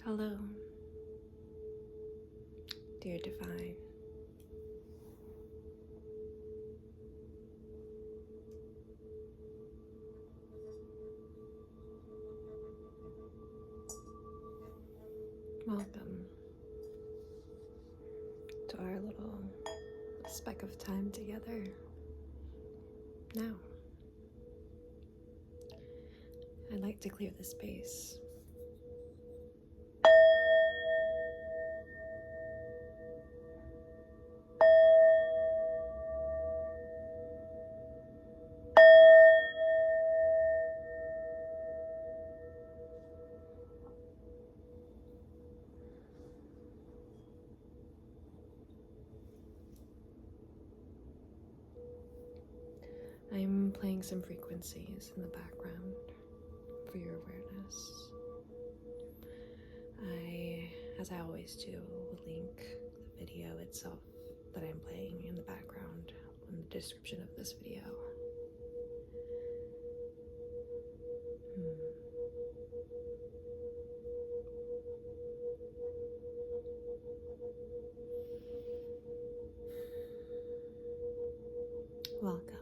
Hello, dear Divine. Welcome to our little speck of time together. Now, I'd like to clear the space. I'm playing some frequencies in the background for your awareness. As I always do, will link the video itself that I'm playing in the background in the description of this video. Welcome.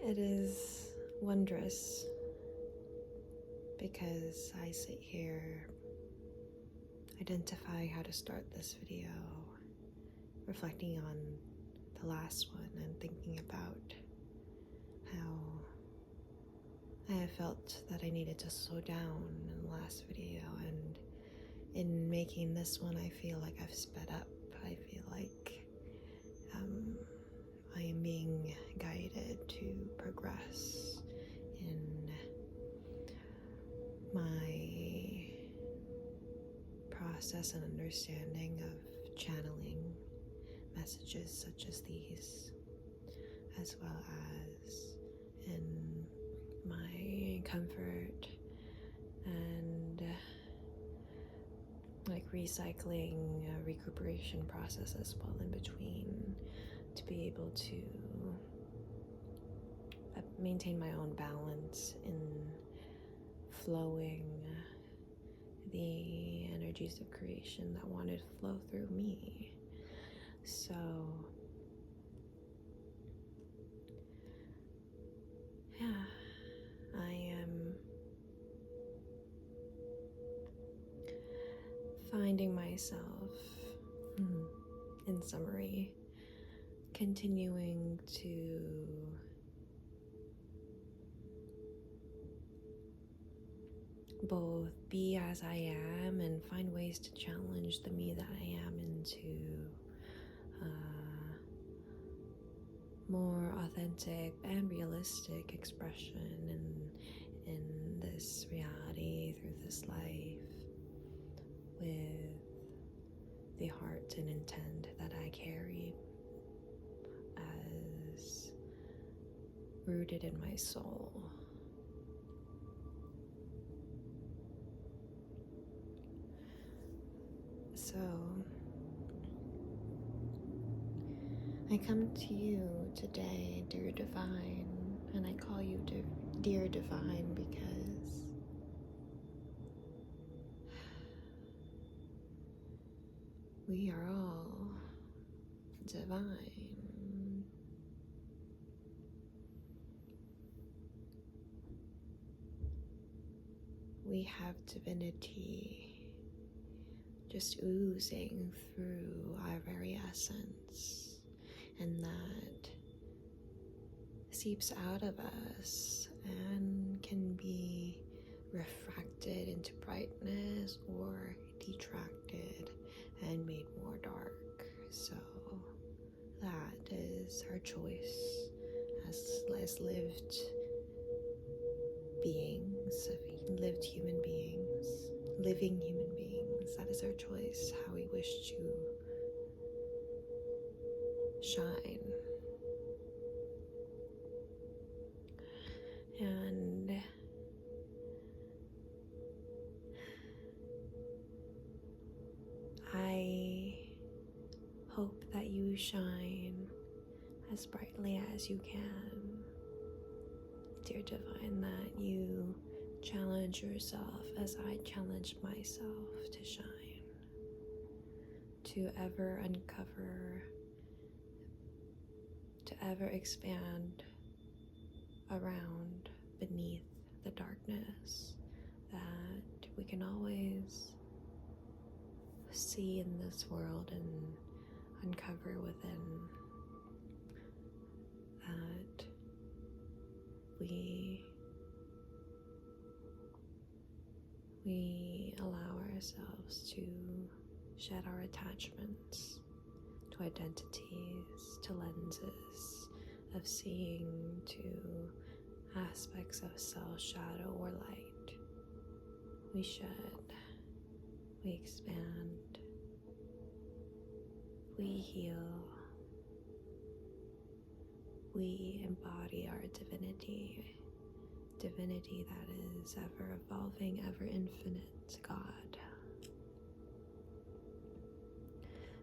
It is wondrous because I sit here, identifying how to start this video, reflecting on the last one and thinking about how I have felt that I needed to slow down in the last video, and in making this one I feel like I've sped up. I feel like I am being guided to progress in my process and understanding of channeling messages such as these, as well as in my comfort and like recycling, recuperation process as well in between, to be able to maintain my own balance in flowing the energies of creation that wanted to flow through me. So yeah, I am finding myself, in summary, continuing to both be as I am and find ways to challenge the me that I am into more authentic and realistic expression in this reality, through this life, with the heart and intent that I carry as rooted in my soul. So I come to you today, dear Divine, and I call you dear Divine because we are all divine. We have divinity just oozing through our very essence, and that seeps out of us and can be refracted into brightness or detracted and made more dark. So that is our choice as lived beings, lived human beings, living human beings. That is our choice, how we wish to shine. And I shine as brightly as you can. Dear Divine, that you challenge yourself as I challenge myself to shine, to ever uncover, to ever expand around beneath the darkness that we can always see in this world and uncover within, that we allow ourselves to shed our attachments to identities, to lenses of seeing, to aspects of self, shadow, or light. We shed, we expand, we heal, we embody our divinity that is ever evolving, ever infinite God.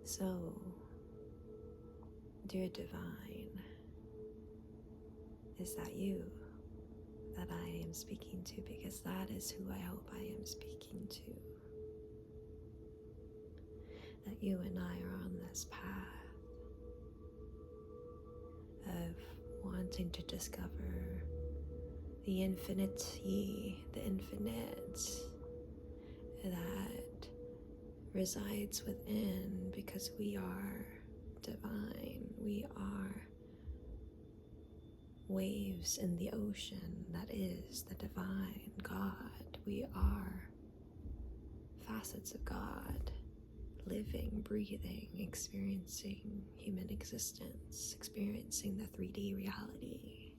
So, dear Divine, is that you that I am speaking to? Because that is who I hope I am speaking to. That you and I are on this path of wanting to discover the infinity, the infinite that resides within, because we are divine. We are waves in the ocean that is the divine God. We are facets of God, living, breathing, experiencing human existence, experiencing the 3D reality.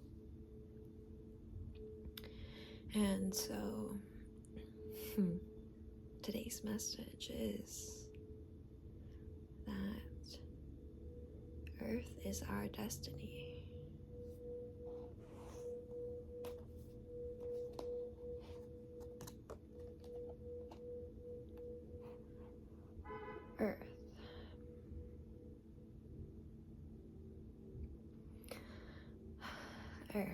And so, today's message is that Earth is our destiny. Earth. Earth.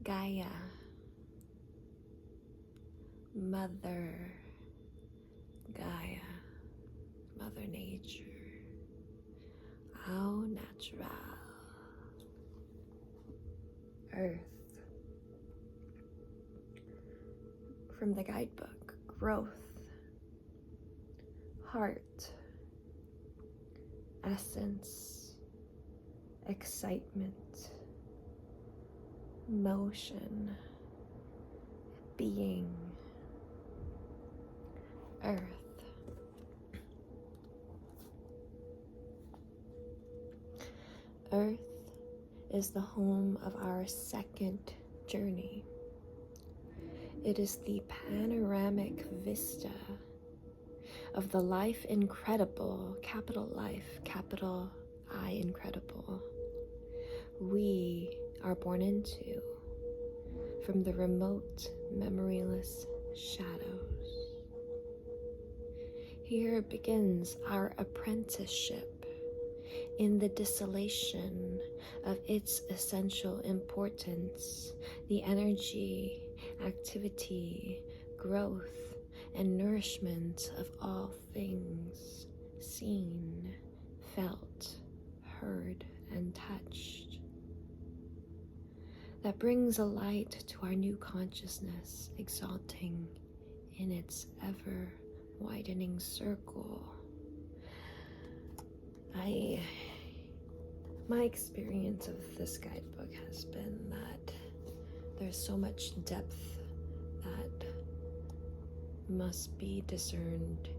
Gaia. Mother Gaia. Mother Nature. Au natural. Earth. From the guidebook, growth, heart, essence, excitement, motion, being. Earth. Earth is the home of our second journey. It is the panoramic vista of the life incredible, capital life, capital I incredible, we are born into from the remote, memoryless shadows. Here begins our apprenticeship in the distillation of its essential importance, the energy, activity, growth, and nourishment of all things seen, felt, heard, and touched. That brings a light to our new consciousness, exalting in its ever-widening circle. My experience of this guidebook has been that there's so much depth that must be discerned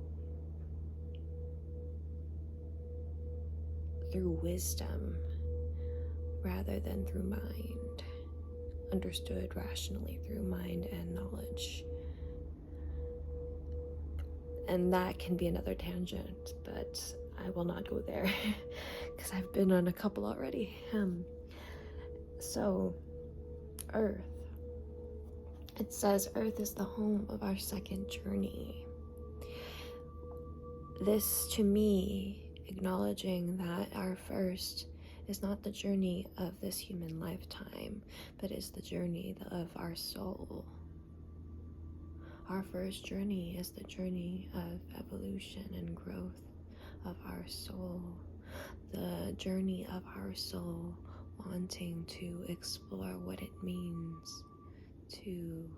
through wisdom rather than through mind, understood rationally through mind and knowledge. And that can be another tangent, but I will not go there because I've been on a couple already. So, Earth. It says Earth is the home of our second journey. This, to me, acknowledging that our first is not the journey of this human lifetime, but is the journey of our soul. Our first journey is the journey of evolution and growth of our soul. The journey of our soul wanting to explore what it means to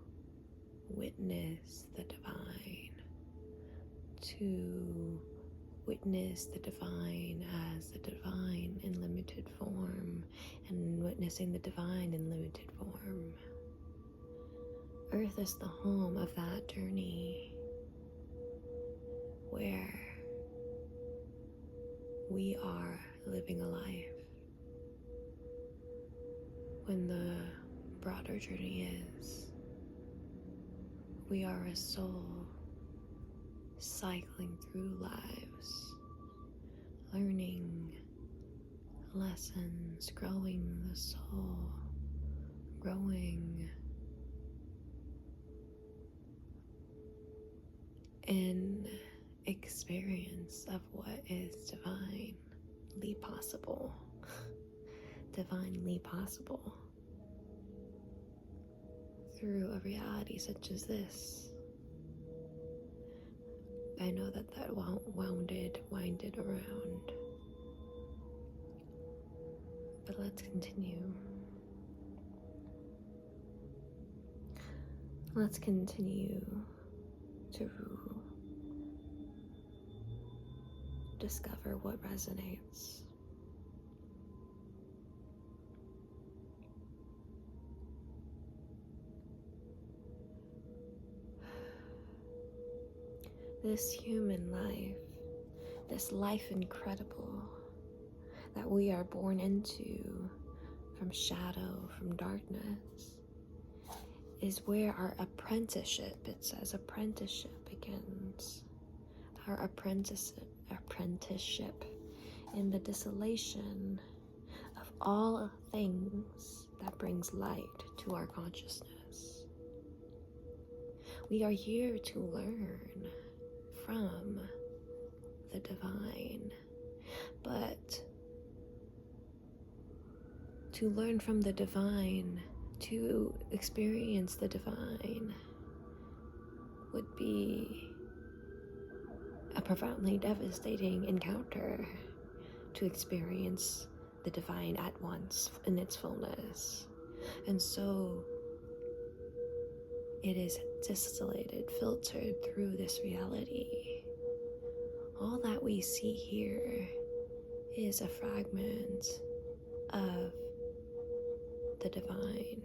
witness the divine, to witness the divine as the divine in limited form, and witnessing the divine in limited form. Earth is the home of that journey, where we are living a life, when the broader journey is we are a soul cycling through lives, learning lessons, growing the soul, growing in experience of what is divinely possible. Divinely possible through a reality such as this. I know that winded around, but let's continue. Let's continue to discover what resonates. This human life, this life incredible that we are born into from shadow, from darkness, is where our apprenticeship, it says apprenticeship begins. Our apprenticeship in the desolation of all things that brings light to our consciousness. We are here to learn from the divine, but to learn from the divine, to experience the divine, would be a profoundly devastating encounter. To experience the divine at once in its fullness. And so it is distillated, filtered through this reality. All that we see here is a fragment of the divine.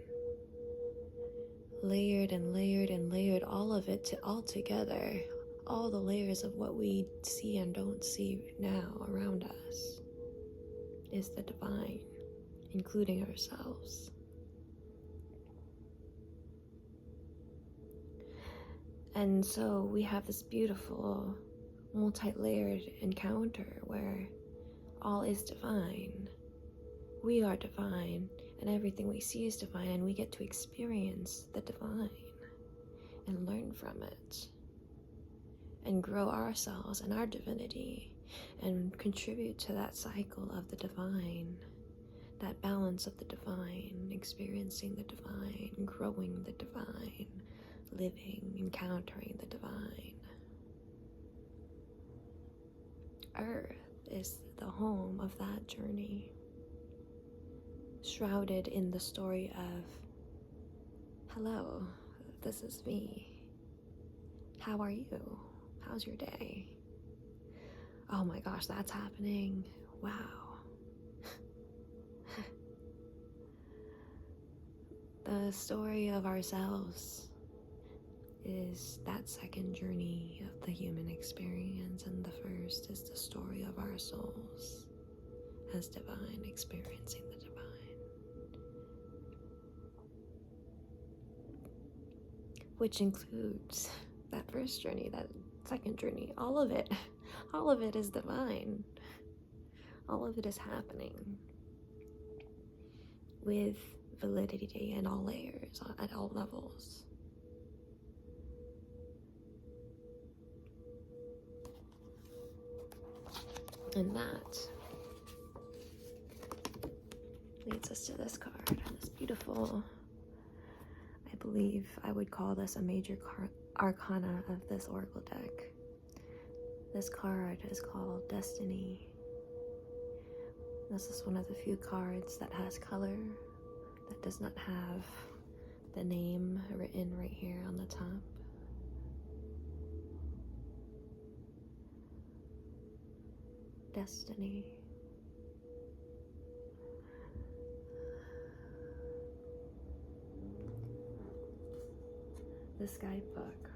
Layered and layered and layered, all of it all together. All the layers of what we see and don't see now around us is the divine, including ourselves. And so we have this beautiful, multi-layered encounter where all is divine. We are divine, and everything we see is divine, and we get to experience the divine and learn from it, and grow ourselves and our divinity, and contribute to that cycle of the divine, that balance of the divine, experiencing the divine, growing the divine, living, encountering the divine. Earth is the home of that journey, shrouded in the story of, hello, this is me. How are you? How's your day? Oh my gosh, that's happening. Wow. The story of ourselves is that second journey of the human experience, and the first is the story of our souls as divine, experiencing the divine. Which includes that first journey, that second journey, all of it is divine. All of it is happening with validity in all layers, at all levels. And that leads us to this card, this beautiful, I believe I would call this a major arcana of this oracle deck. This card is called Destiny. This is one of the few cards that has color, that does not have the name written right here on the top. Destiny. This guidebook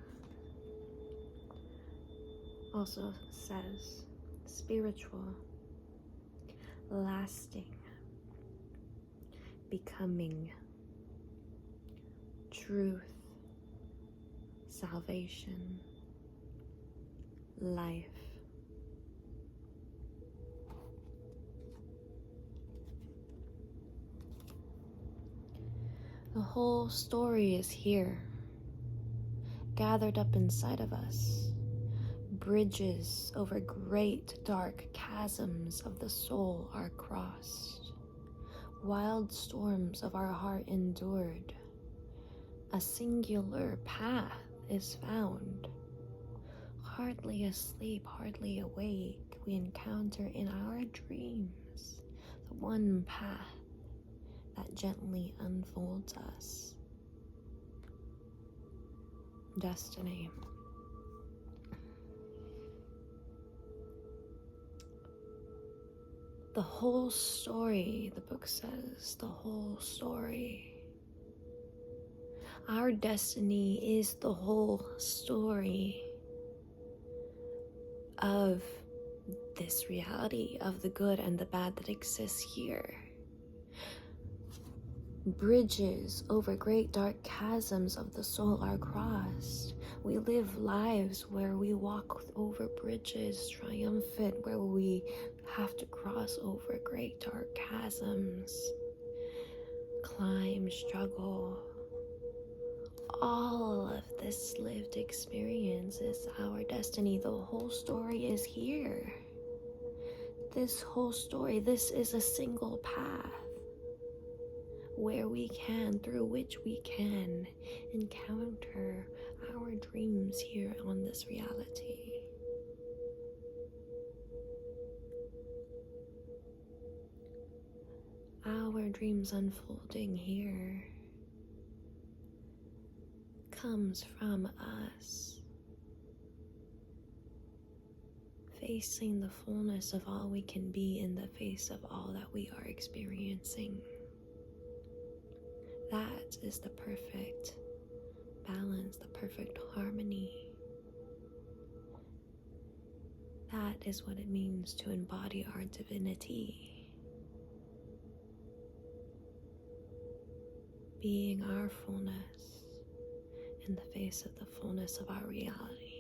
also says spiritual, lasting, becoming, truth, salvation, life. The whole story is here, gathered up inside of us. Bridges over great dark chasms of the soul are crossed. Wild storms of our heart endured. A singular path is found. Hardly asleep, hardly awake, we encounter in our dreams the one path that gently unfolds us. Destiny. The whole story, the book says, the whole story. Our destiny is the whole story of this reality, of the good and the bad that exists here. Bridges over great dark chasms of the soul are crossed. We live lives where we walk over bridges triumphant, where we have to cross over great dark chasms, climb, struggle. All of this lived experience is our destiny. The whole story is here. This whole story, this is a single path where we can, through which we can encounter our dreams here on this reality. Our dreams unfolding here comes from us facing the fullness of all we can be in the face of all that we are experiencing. That is the perfect balance, the perfect harmony. That is what it means to embody our divinity. Being our fullness in the face of the fullness of our reality.